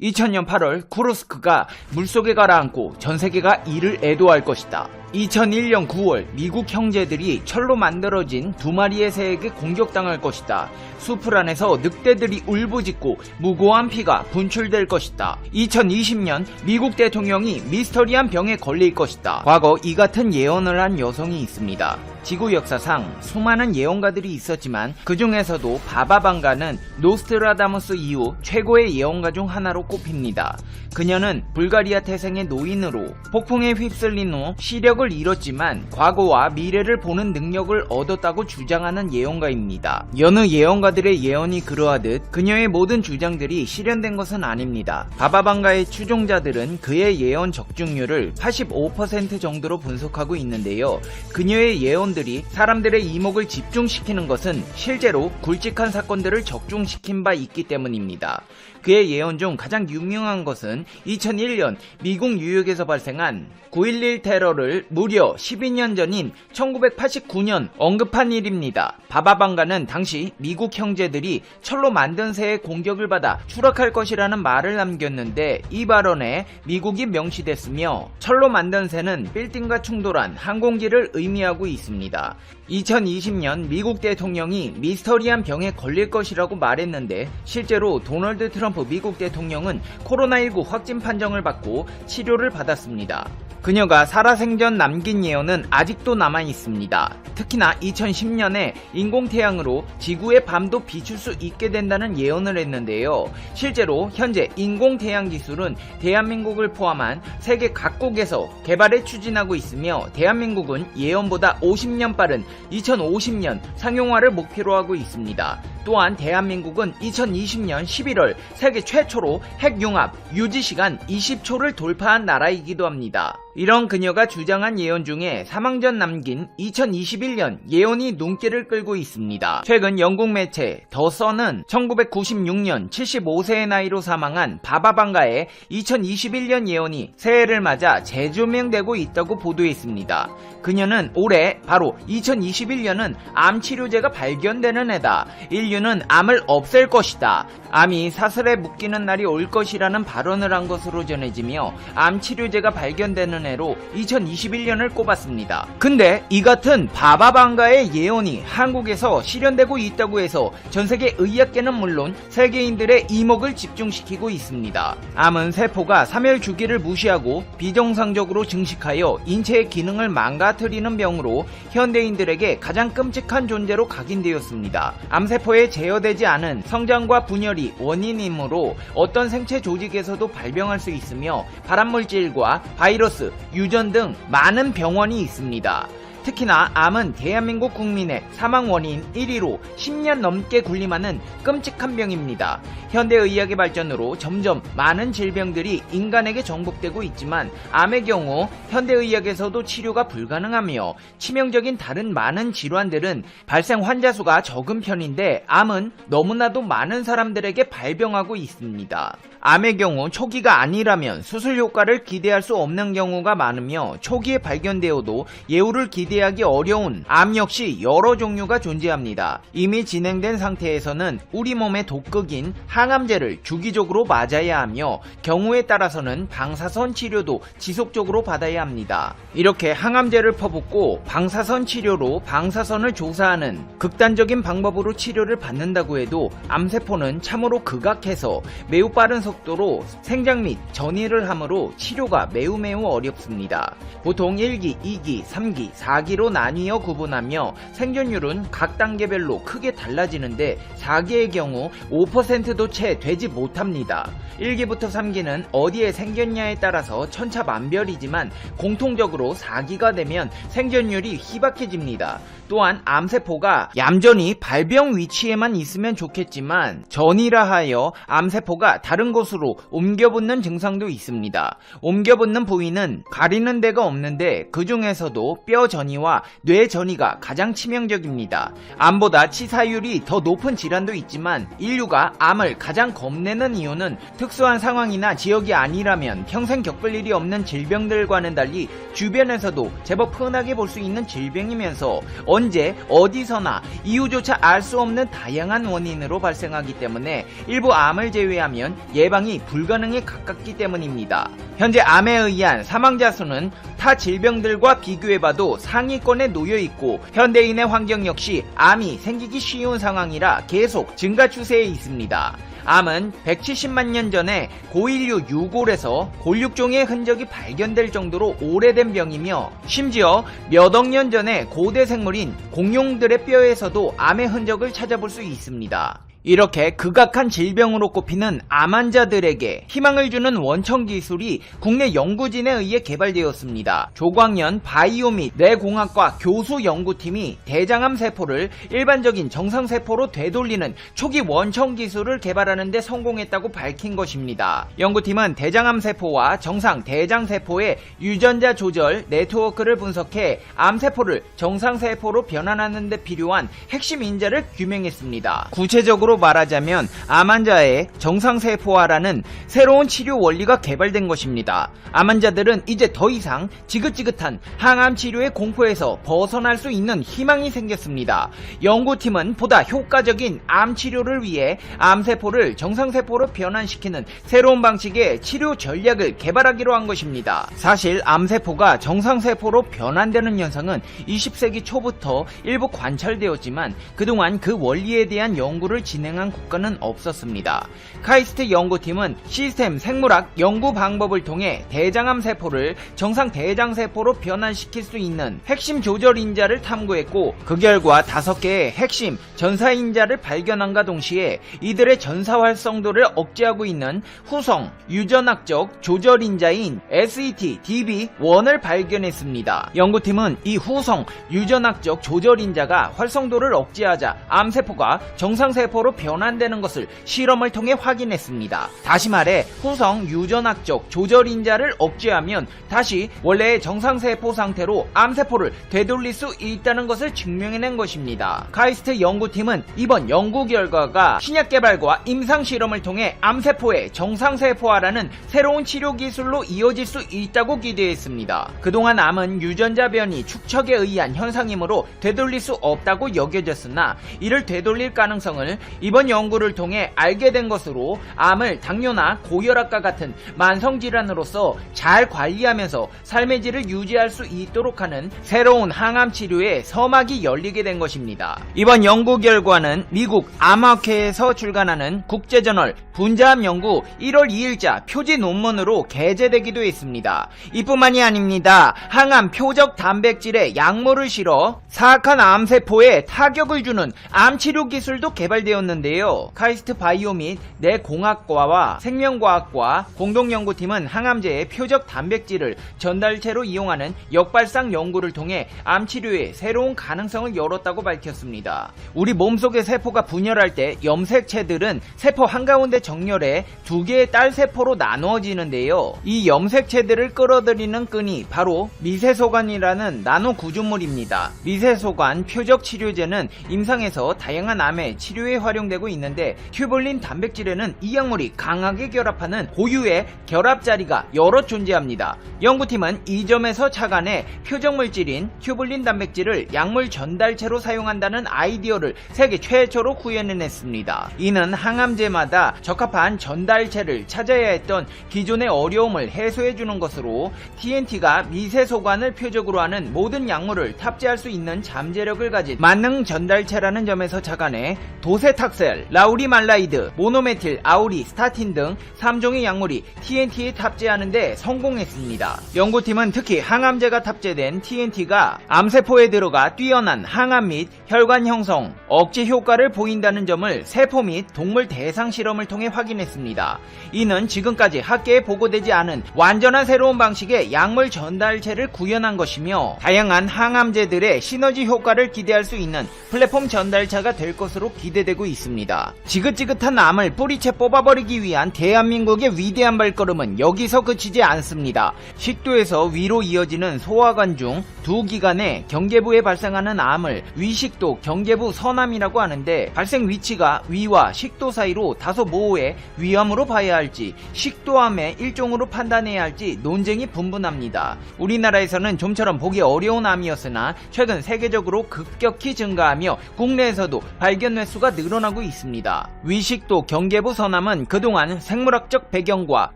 2000년 8월 쿠르스크가 물속에 가라앉고 전세계가 이를 애도할 것이다. 2001년 9월 미국 형제들이 철로 만들어진 2마리의 새에게 공격당할 것이다. 숲을 안에서 늑대들이 울부짖고 무고한 피가 분출될 것이다. 2020년 미국 대통령이 미스터리한 병에 걸릴 것이다. 과거 이 같은 예언을 한 여성이 있습니다. 지구 역사상 수많은 예언가들이 있었지만 그 중에서도 바바방가는 노스트라다무스 이후 최고의 예언가 중 하나로 꼽힙니다. 그녀는 불가리아 태생의 노인으로 폭풍에 휩쓸린 후 시력을 잃었지만 과거와 미래를 보는 능력을 얻었다고 주장하는 예언가입니다. 여느 예언가들의 예언이 그러하듯 그녀의 모든 주장들이 실현된 것은 아닙니다. 바바방가의 추종자들은 그의 예언 적중률을 85% 정도로 분석하고 있는데요. 그녀의 예언들이 사람들의 이목을 집중시키는 것은 실제로 굵직한 사건들을 적중시킨 바 있기 때문입니다. 그의 예언 중 가장 유명한 것은 2001년 미국 뉴욕에서 발생한 9.11 테러를 무려 12년 전인 1989년 언급한 일입니다. 바바방가는 당시 미국 형제들이 철로 만든 새의 공격을 받아 추락할 것이라는 말을 남겼는데 이 발언에 미국이 명시됐으며 철로 만든 새는 빌딩과 충돌한 항공기를 의미하고 있습니다. 2020년 미국 대통령이 미스터리한 병에 걸릴 것이라고 말했는데 실제로 도널드 트럼프 미국 대통령은 코로나19 확진 판정을 받고 치료를 받았습니다. 그녀가 살아생전 남긴 예언은 아직도 남아있습니다. 특히나 2010년에 인공태양으로 지구의 밤도 비출 수 있게 된다는 예언을 했는데요. 실제로 현재 인공태양 기술은 대한민국을 포함한 세계 각국에서 개발에 추진하고 있으며 대한민국은 예언보다 50년 빠른 2050년 상용화를 목표로 하고 있습니다. 또한 대한민국은 2020년 11월 세계 최초로 핵융합 유지시간 20초를 돌파한 나라이기도 합니다. 이런 그녀가 주장한 예언 중에 사망 전 남긴 2021년 예언이 눈길을 끌고 있습니다. 최근 영국 매체 더 선은 1996년 75세의 나이로 사망한 바바방가의 2021년 예언이 새해를 맞아 재조명되고 있다고 보도했습니다. 그녀는 올해 바로 2021년은 암 치료제가 발견되는 해다. 인류는 암을 없앨 것이다. 암이 사슬에 묶이는 날이 올 것이라는 발언을 한 것으로 전해지며 암 치료제가 발견되는 해로 2021년을 꼽았습니다. 근데 이 같은 바바방가의 예언이 한국에서 실현되고 있다고 해서 전세계 의학계는 물론 세계인들의 이목을 집중시키고 있습니다. 암은 세포가 3일 주기를 무시하고 비정상적으로 증식하여 인체의 기능을 망가뜨리는 병으로 현대인들에게 가장 끔찍한 존재로 각인되었습니다. 암세포에 제어되지 않은 성장과 분열이 원인이므로 어떤 생체 조직에서도 발병할 수 있으며 발암물질과 바이러스, 유전 등 많은 병원이 있습니다. 특히나 암은 대한민국 국민의 사망 원인 1위로 10년 넘게 군림하는 끔찍한 병입니다. 현대의학의 발전으로 점점 많은 질병들이 인간에게 정복되고 있지만 암의 경우 현대의학에서도 치료가 불가능하며 치명적인 다른 많은 질환들은 발생 환자 수가 적은 편인데 암은 너무나도 많은 사람들에게 발병하고 있습니다. 암의 경우 초기가 아니라면 수술 효과를 기대할 수 없는 경우가 많으며 초기에 발견되어도 예후를 기대하기 어려운 암 역시 여러 종류가 존재합니다. 이미 진행된 상태에서는 우리 몸의 독극인 항암제를 주기적으로 맞아야 하며 경우에 따라서는 방사선 치료도 지속적으로 받아야 합니다. 이렇게 항암제를 퍼붓고 방사선 치료로 방사선을 조사하는 극단적인 방법으로 치료를 받는다고 해도 암세포는 참으로 극악해서 매우 빠른 속도로 생장 및 전이를 하므로 치료가 매우 어렵습니다. 보통 1기, 2기, 3기, 4기로 나뉘어 구분하며 생존율은 각 단계별로 크게 달라지는데 4기의 경우 5%도 채 되지 못합니다. 1기부터 3기는 어디에 생겼냐에 따라서 천차만별이지만 공통적으로 4기가 되면 생존율이 희박해집니다. 또한 암세포가 얌전히 발병 위치에만 있으면 좋겠지만 전이라 하여 암세포가 다른 곳으로 옮겨붙는 증상도 있습니다. 옮겨붙는 부위는 가리는 데가 없는데 그 중에서도 뼈 전이와 뇌 전이가 가장 치명적입니다. 암보다 치사율이 더 높은 질환도 있지만 인류가 암을 가장 겁내는 이유는 특수한 상황이나 지역이 아니라면 평생 겪을 일이 없는 질병들과는 달리 주변에서도 제법 흔하게 볼 수 있는 질병이면서 언제 어디서나 이유조차 알 수 없는 다양한 원인으로 발생하기 때문에 일부 암을 제외하면 예방이 불가능에 가깝기 때문입니다. 현재 암에 의한 사망자 수는 타 질병들과 비교해봐도 상위권에 놓여있고 현대인의 환경 역시 암이 생기기 쉬운 상황이라 계속 증가 추세에 있습니다. 암은 170만 년 전에 고인류 유골에서 골육종의 흔적이 발견될 정도로 오래된 병이며 심지어 몇 억 년 전에 고대 생물인 공룡들의 뼈에서도 암의 흔적을 찾아볼 수 있습니다. 이렇게 극악한 질병으로 꼽히는 암 환자들에게 희망을 주는 원천 기술이 국내 연구진에 의해 개발되었습니다. 조광년 바이오 및 뇌공학과 교수 연구팀이 대장암 세포를 일반적인 정상세포로 되돌리는 초기 원천 기술을 개발하는 데 성공했다고 밝힌 것입니다. 연구팀은 대장암 세포와 정상 대장세포의 유전자 조절 네트워크를 분석해 암세포를 정상세포로 변환하는 데 필요한 핵심 인자를 규명했습니다. 구체적으로 말하자면 암 환자의 정상세포화라는 새로운 치료 원리가 개발된 것입니다. 암 환자들은 이제 더 이상 지긋지긋한 항암 치료의 공포에서 벗어날 수 있는 희망이 생겼습니다. 연구팀은 보다 효과적인 암 치료를 위해 암세포를 정상세포로 변환시키는 새로운 방식의 치료 전략을 개발하기로 한 것입니다. 사실 암세포가 정상세포로 변환되는 현상은 20세기 초부터 일부 관찰되었지만 그동안 그 원리에 대한 연구를 진행한 국가는 없었습니다. 카이스트 연구팀은 시스템 생물학 연구 방법을 통해 대장암 세포를 정상 대장세포로 변환시킬 수 있는 핵심 조절 인자를 탐구했고 그 결과 5개의 핵심 전사 인자를 발견함과 동시에 이들의 전사 활성도를 억제하고 있는 후성 유전학적 조절 인자인 SET-DB1을 발견했습니다. 연구팀은 이 후성 유전학적 조절 인자가 활성도를 억제하자 암세포가 정상세포로 변환되는 것을 실험을 통해 확인했습니다. 다시 말해 후성 유전학적 조절 인자를 억제하면 다시 원래의 정상세포 상태로 암세포를 되돌릴 수 있다는 것을 증명해낸 것입니다. 카이스트 연구팀은 이번 연구 결과가 신약 개발과 임상 실험을 통해 암세포의 정상세포화라는 새로운 치료 기술로 이어질 수 있다고 기대했습니다. 그동안 암은 유전자 변이 축적에 의한 현상이므로 되돌릴 수 없다고 여겨졌으나 이를 되돌릴 가능성을 이번 연구를 통해 알게 된 것으로 암을 당뇨나 고혈압과 같은 만성질환으로서 잘 관리하면서 삶의 질을 유지할 수 있도록 하는 새로운 항암 치료의 서막이 열리게 된 것입니다. 이번 연구 결과는 미국 암학회에서 출간하는 국제저널 분자암 연구 1월 2일자 표지 논문으로 게재되기도 했습니다. 이뿐만이 아닙니다. 항암 표적 단백질에 약물을 실어 사악한 암세포에 타격을 주는 암치료 기술도 개발되었는데요. 카이스트 바이오 및 뇌공학과와 생명과학과 공동연구팀은 항암제의 표적 단백질을 전달체로 이용하는 역발상 연구를 통해 암치료에 새로운 가능성을 열었다고 밝혔습니다. 우리 몸속의 세포가 분열할 때 염색체들은 세포 한가운데 정렬해 2개의 딸세포로 나누어지는데요. 이 염색체들을 끌어들이는 끈이 바로 미세소관이라는 나노 구조물입니다. 미세소관 표적 치료제는 임상에서 다양한 암의 치료에 활용되고 있는데 튜블린 단백질에는 이 약물이 강하게 결합하는 고유의 결합자리가 여러 존재합니다. 연구팀은 이 점에서 착안해 표적물질인 튜블린 단백질을 약물 전달체로 사용한다는 아이디어를 세계 최초로 구현해냈습니다. 이는 항암제마다 적합한 전달체를 찾아야 했던 기존의 어려움을 해소해주는 것으로 TNT가 미세소관을 표적으로 하는 모든 약물을 탑재할 수 있는 잠재력을 가진 만능 전달체라는 점에서 착안해 도세탁셀, 라우리말라이드, 모노메틸, 아우리, 스타틴 등 3종의 약물이 TNT에 탑재하는데 성공했습니다. 연구팀은 특히 항암제가 탑재된 TNT가 암세포에 들어가 뛰어난 항암 및 혈관 형성, 억제 효과를 보인다는 점을 세포 및 동물 대상 실험을 통해 확인했습니다. 이는 지금까지 학계에 보고되지 않은 완전한 새로운 방식의 약물 전달체를 구현한 것이며 다양한 항암제들의 시너지 효과를 기대할 수 있는 플랫폼 전달체가 될 것으로 기대되고 있습니다. 지긋지긋한 암을 뿌리채 뽑아버리기 위한 대한민국의 위대한 발걸음은 여기서 그치지 않습니다. 식도에서 위로 이어지는 소화관 중 두 기관에 경계부에 발생하는 암을 위식도 경계부 선암이라고 하는데 발생 위치가 위와 식도 사이로 다소 모호해 위암으로 봐야 할지 식도암의 일종으로 판단해야 할지 논쟁이 분분합니다. 우리나라에서는 좀처럼 보기 어려운 암이었으나 최근 세계적으로 급격히 증가하며 국내에서도 발견 횟수가 늘어나고 선언하고 있습니다. 위식도 경계부 서남은 그동안 생물학적 배경과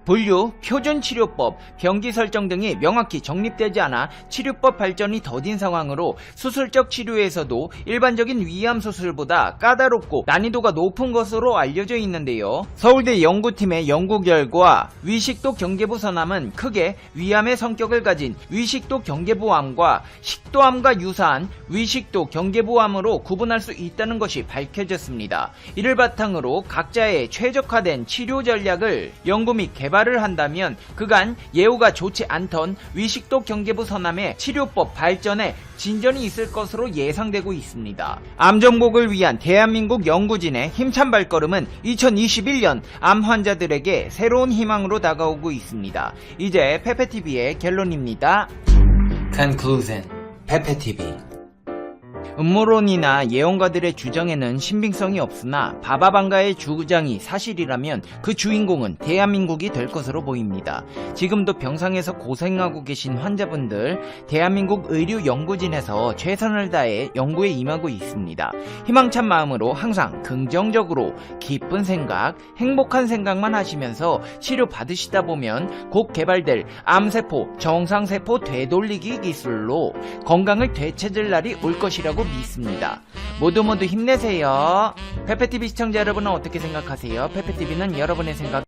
분류, 표준치료법, 병기 설정 등이 명확히 정립되지 않아 치료법 발전이 더딘 상황으로 수술적 치료에서도 일반적인 위암 수술보다 까다롭고 난이도가 높은 것으로 알려져 있는데요. 서울대 연구팀의 연구 결과 위식도 경계부 서남은 크게 위암의 성격을 가진 위식도 경계부암과 식도암과 유사한 위식도 경계부암으로 구분할 수 있다는 것이 밝혀졌습니다. 이를 바탕으로 각자의 최적화된 치료 전략을 연구 및 개발을 한다면 그간 예후가 좋지 않던 위식도 경계부 서남의 치료법 발전에 진전이 있을 것으로 예상되고 있습니다. 암 정복을 위한 대한민국 연구진의 힘찬 발걸음은 2021년 암 환자들에게 새로운 희망으로 다가오고 있습니다. 이제 페페TV의 결론입니다. Conclusion. 페페TV. 음모론이나 예언가들의 주장에는 신빙성이 없으나 바바방가의 주장이 사실이라면 그 주인공은 대한민국이 될 것으로 보입니다. 지금도 병상에서 고생하고 계신 환자분들, 대한민국 의료연구진에서 최선을 다해 연구에 임하고 있습니다. 희망찬 마음으로 항상 긍정적으로 기쁜 생각, 행복한 생각만 하시면서 치료 받으시다 보면 곧 개발될 암세포, 정상세포 되돌리기 기술로 건강을 되찾을 날이 올 것이라고 믿습니다. 모두 힘내세요. 페페TV 시청자 여러분은 어떻게 생각하세요? 페페TV는 여러분의 생각.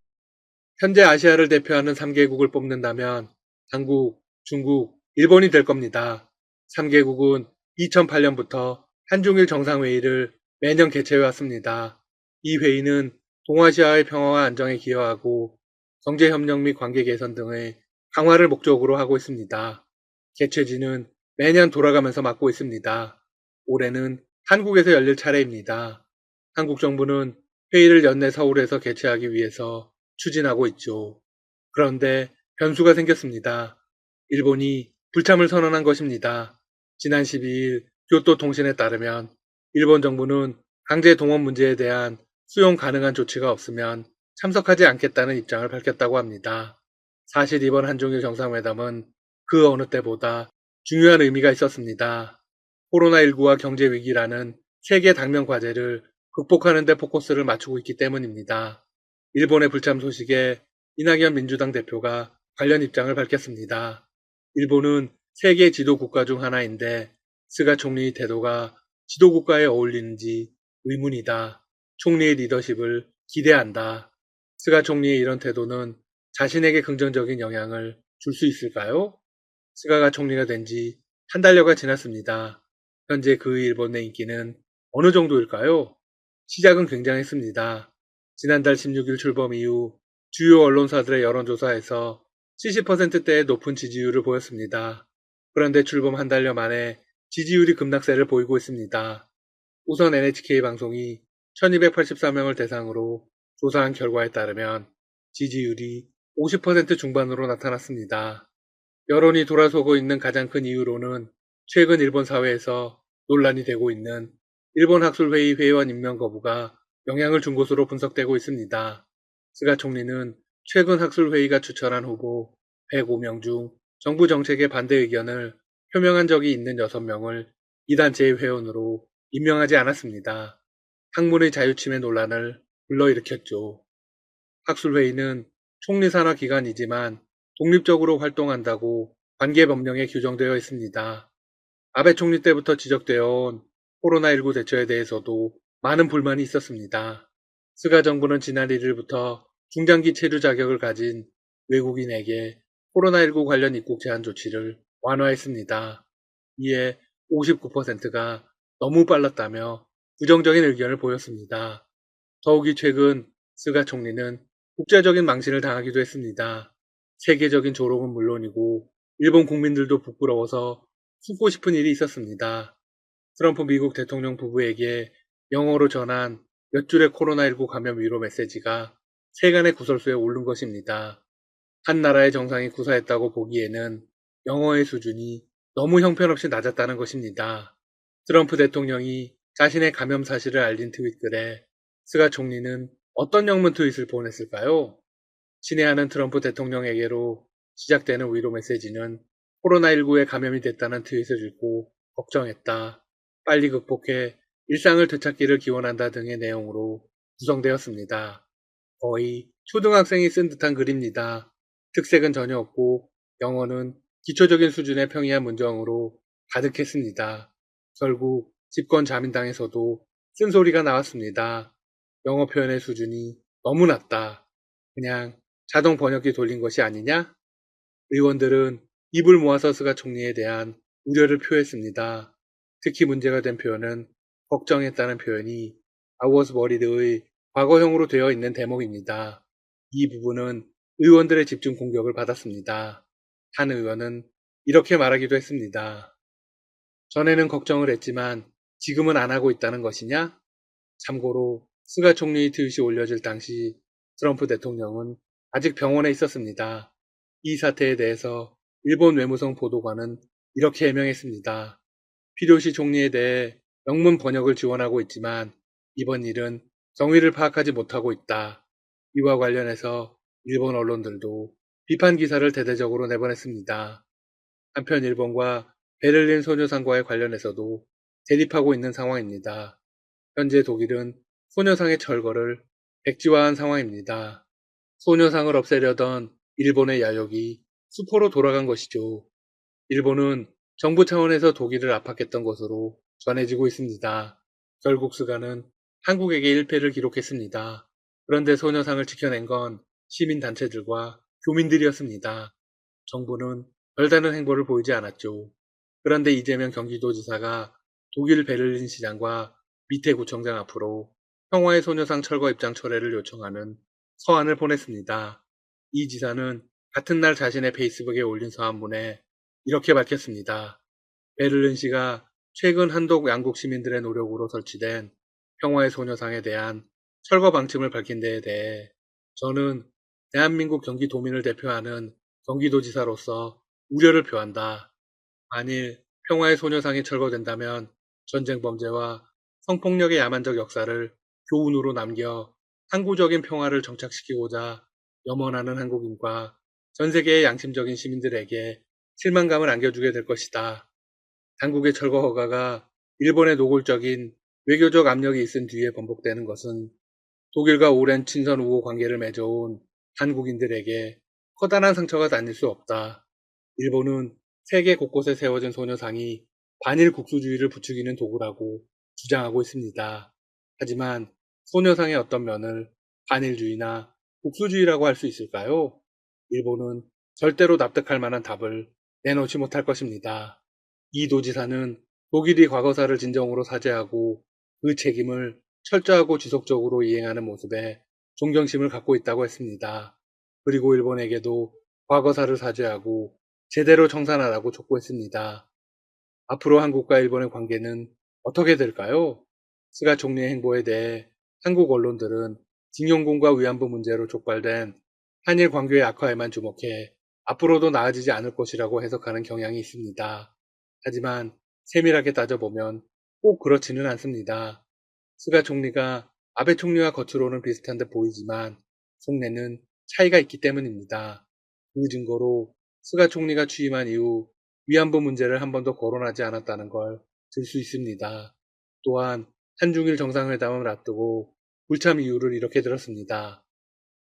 현재 아시아를 대표하는 3개국을 뽑는다면 한국, 중국, 일본이 될 겁니다. 3개국은 2008년부터 한중일 정상회의를 매년 개최해왔습니다. 이 회의는 동아시아의 평화와 안정에 기여하고 경제협력 및 관계 개선 등의 강화를 목적으로 하고 있습니다. 개최지는 매년 돌아가면서 맡고 있습니다. 올해는 한국에서 열릴 차례입니다. 한국 정부는 회의를 연내 서울에서 개최하기 위해서 추진하고 있죠. 그런데 변수가 생겼습니다. 일본이 불참을 선언한 것입니다. 지난 12일 교토 통신에 따르면 일본 정부는 강제 동원 문제에 대한 수용 가능한 조치가 없으면 참석하지 않겠다는 입장을 밝혔다고 합니다. 사실 이번 한중일 정상회담은 그 어느 때보다 중요한 의미가 있었습니다. 코로나19와 경제위기라는 세계 당면 과제를 극복하는 데 포커스를 맞추고 있기 때문입니다. 일본의 불참 소식에 이낙연 민주당 대표가 관련 입장을 밝혔습니다. 일본은 세계 지도 국가 중 하나인데 스가 총리의 태도가 지도 국가에 어울리는지 의문이다. 총리의 리더십을 기대한다. 스가 총리의 이런 태도는 자신에게 긍정적인 영향을 줄 수 있을까요? 스가가 총리가 된 지 한 달여가 지났습니다. 현재 그 일본의 인기는 어느 정도일까요? 시작은 굉장했습니다. 지난달 16일 출범 이후 주요 언론사들의 여론조사에서 70%대의 높은 지지율을 보였습니다. 그런데 출범 한 달여 만에 지지율이 급락세를 보이고 있습니다. 우선 NHK 방송이 1284명을 대상으로 조사한 결과에 따르면 지지율이 50% 중반으로 나타났습니다. 여론이 돌아서고 있는 가장 큰 이유로는 최근 일본 사회에서 논란이 되고 있는 일본 학술회의 회의원 임명 거부가 영향을 준 것으로 분석되고 있습니다. 스가 총리는 최근 학술회의가 추천한 후보 105명 중 정부 정책에 반대 의견을 표명한 적이 있는 6명을 이 단체의 회원으로 임명하지 않았습니다. 학문의 자유침해 논란을 불러일으켰죠. 학술회의는 총리 산하 기관이지만 독립적으로 활동한다고 관계법령에 규정되어 있습니다. 아베 총리 때부터 지적되어 온 코로나19 대처에 대해서도 많은 불만이 있었습니다. 스가 정부는 지난 1일부터 중장기 체류 자격을 가진 외국인에게 코로나19 관련 입국 제한 조치를 완화했습니다. 이에 59%가 너무 빨랐다며 부정적인 의견을 보였습니다. 더욱이 최근 스가 총리는 국제적인 망신을 당하기도 했습니다. 세계적인 조롱은 물론이고 일본 국민들도 부끄러워서 숨고 싶은 일이 있었습니다. 트럼프 미국 대통령 부부에게 영어로 전한 몇 줄의 코로나19 감염 위로 메시지가 세간의 구설수에 오른 것입니다. 한 나라의 정상이 구사했다고 보기에는 영어의 수준이 너무 형편없이 낮았다는 것입니다. 트럼프 대통령이 자신의 감염 사실을 알린 트윗글에 스가 총리는 어떤 영문 트윗을 보냈을까요? 친애하는 트럼프 대통령에게로 시작되는 위로 메시지는 코로나19에 감염이 됐다는 트윗을 읽고 걱정했다. 빨리 극복해 일상을 되찾기를 기원한다 등의 내용으로 구성되었습니다. 거의 초등학생이 쓴 듯한 글입니다. 특색은 전혀 없고 영어는 기초적인 수준의 평이한 문장으로 가득했습니다. 결국 집권 자민당에서도 쓴소리가 나왔습니다. 영어 표현의 수준이 너무 낮다. 그냥 자동 번역기 돌린 것이 아니냐? 의원들은 입을 모아서 스가 총리에 대한 우려를 표했습니다. 특히 문제가 된 표현은 걱정했다는 표현이 I was worried의 과거형으로 되어 있는 대목입니다. 이 부분은 의원들의 집중 공격을 받았습니다. 한 의원은 이렇게 말하기도 했습니다. 전에는 걱정을 했지만 지금은 안 하고 있다는 것이냐? 참고로 스가 총리의 트윗이 올려질 당시 트럼프 대통령은 아직 병원에 있었습니다. 이 사태에 대해서 일본 외무성 보도관은 이렇게 해명했습니다. 필요시 총리에 대해 영문 번역을 지원하고 있지만 이번 일은 경위를 파악하지 못하고 있다. 이와 관련해서 일본 언론들도 비판 기사를 대대적으로 내보냈습니다. 한편 일본과 베를린 소녀상과의 관련해서도 대립하고 있는 상황입니다. 현재 독일은 소녀상의 철거를 백지화한 상황입니다. 소녀상을 없애려던 일본의 야욕이 수포로 돌아간 것이죠. 일본은 정부 차원에서 독일을 압박했던 것으로 전해지고 있습니다. 결국 스가는 한국에게 1패를 기록했습니다. 그런데 소녀상을 지켜낸 건 시민단체들과 교민들이었습니다. 정부는 별다른 행보를 보이지 않았죠. 그런데 이재명 경기도지사가 독일 베를린 시장과 밑에 구청장 앞으로 평화의 소녀상 철거 입장 철회를 요청하는 서한을 보냈습니다. 이 지사는 같은 날 자신의 페이스북에 올린 서한문에 이렇게 밝혔습니다. 베를린시가 최근 한독 양국 시민들의 노력으로 설치된 평화의 소녀상에 대한 철거 방침을 밝힌 데에 대해 저는 대한민국 경기도민을 대표하는 경기도지사로서 우려를 표한다. 만일 평화의 소녀상이 철거된다면 전쟁 범죄와 성폭력의 야만적 역사를 교훈으로 남겨 항구적인 평화를 정착시키고자 염원하는 한국인과 전 세계의 양심적인 시민들에게 실망감을 안겨주게 될 것이다. 당국의 철거 허가가 일본의 노골적인 외교적 압력이 있은 뒤에 번복되는 것은 독일과 오랜 친선 우호 관계를 맺어온 한국인들에게 커다란 상처가 아닐 수 없다. 일본은 세계 곳곳에 세워진 소녀상이 반일 국수주의를 부추기는 도구라고 주장하고 있습니다. 하지만 소녀상의 어떤 면을 반일주의나 국수주의라고 할 수 있을까요? 일본은 절대로 납득할 만한 답을 내놓지 못할 것입니다. 이 도지사는 독일이 과거사를 진정으로 사죄하고 그 책임을 철저하고 지속적으로 이행하는 모습에 존경심을 갖고 있다고 했습니다. 그리고 일본에게도 과거사를 사죄하고 제대로 청산하라고 촉구했습니다. 앞으로 한국과 일본의 관계는 어떻게 될까요? 스가 총리의 행보에 대해 한국 언론들은 징용군과 위안부 문제로 촉발된 한일 관계의 악화에만 주목해 앞으로도 나아지지 않을 것이라고 해석하는 경향이 있습니다. 하지만 세밀하게 따져보면 꼭 그렇지는 않습니다. 스가 총리가 아베 총리와 겉으로는 비슷한 듯 보이지만 속내는 차이가 있기 때문입니다. 그 증거로 스가 총리가 취임한 이후 위안부 문제를 한 번도 거론하지 않았다는 걸 들 수 있습니다. 또한 한중일 정상회담을 앞두고 불참 이유를 이렇게 들었습니다.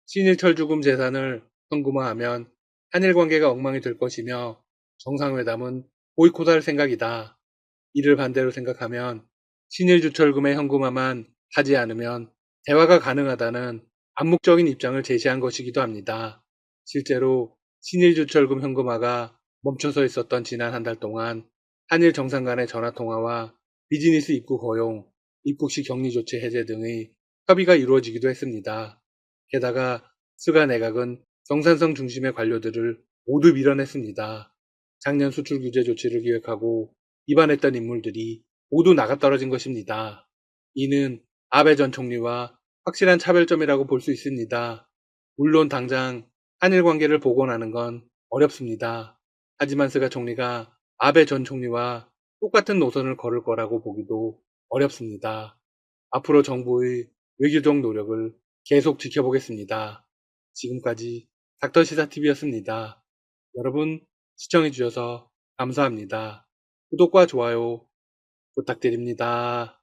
친일철 죽음 재산을 현금화하면 한일 관계가 엉망이 될 것이며 정상회담은 보이콧할 생각이다. 이를 반대로 생각하면 친일 주철금의 현금화만 하지 않으면 대화가 가능하다는 암묵적인 입장을 제시한 것이기도 합니다. 실제로 친일 주철금 현금화가 멈춰서 있었던 지난 한 달 동안 한일 정상 간의 전화통화와 비즈니스 입국 허용, 입국시 격리 조치 해제 등의 협의가 이루어지기도 했습니다. 게다가 스가 내각은 경산성 중심의 관료들을 모두 밀어냈습니다. 작년 수출 규제 조치를 기획하고 입안했던 인물들이 모두 나가떨어진 것입니다. 이는 아베 전 총리와 확실한 차별점이라고 볼 수 있습니다. 물론 당장 한일 관계를 복원하는 건 어렵습니다. 하지만 스가 총리가 아베 전 총리와 똑같은 노선을 걸을 거라고 보기도 어렵습니다. 앞으로 정부의 외교적 노력을 계속 지켜보겠습니다. 지금까지 닥터시사TV였습니다. 여러분 시청해주셔서 감사합니다. 구독과 좋아요 부탁드립니다.